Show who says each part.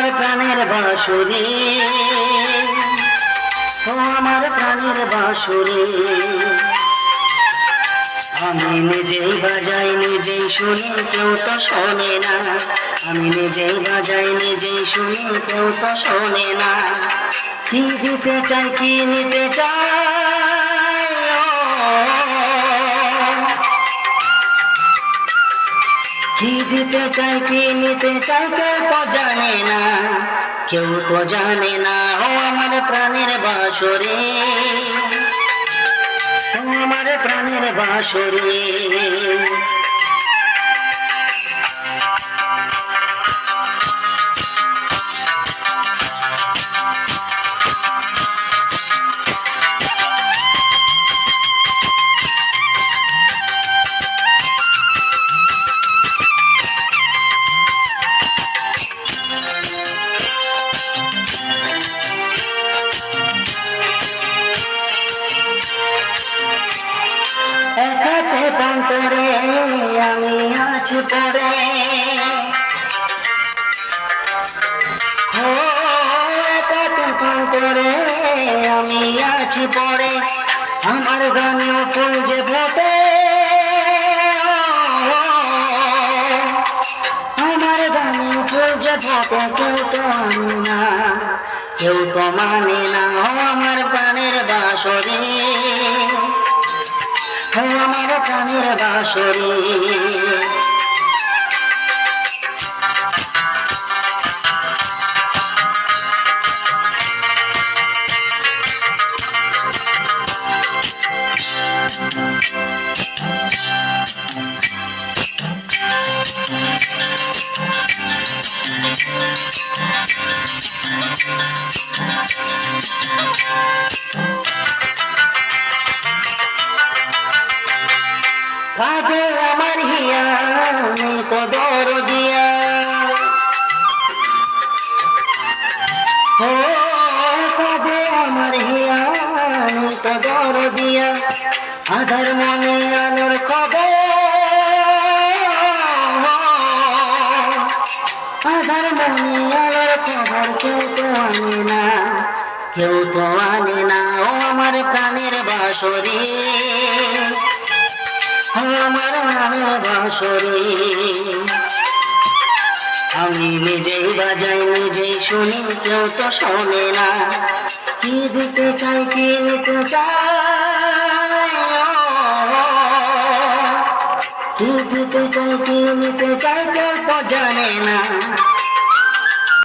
Speaker 1: আমার প্রাণের বাঁশুরি, ও আমার প্রাণের বাঁশুরি। আমি নিজেই বাজাই নিজেই শুনি, কেউ তো শোনে না। আমি নিজেই বাজাই নিজেই শুনি, কেউ তো শোনে না। কি দিতে চাই কি নিতে চাই, কি দিতে চাই কি নিতে চাই, কেউ তো জানে না, কেউ তো জানে না। ও আমার প্রাণের বাঁশুরি, ও আমার প্রাণের বাঁশুরি। একাতে প্রান্তরে আমি আছি পড়ে, ও একাতে প্রান্তরে আমি আছি পড়ে। আমার গানেও ফুল যে ফোটে, আমার গানেও ফুল যে ফোটে, কেউ তো মানে না, কেউ তো মানে না। ও আমার প্রাণের বাঁশুরি, ও আমার প্রাণের বাঁশুরি। কাঁদে আমার হিয়া কদর দিয়া, ও কাঁদে আমার হিয়া কদর দিয়া। আধার মনে আলোর খবর, আধার মনে আলোর খবর, কেউ তো আনে না, কেউ তো আনে না। ও আমার প্রাণের বাঁশুরি, আমার প্রাণের বাঁশুরি। আমি নিজেই বাজাই নিজেই শুনি, কেউ তো শোনে না। কি দিতে চাই কি নিতে চাই, কি দিতে চাই কি নিতে চাই, কেউ তো জানে না।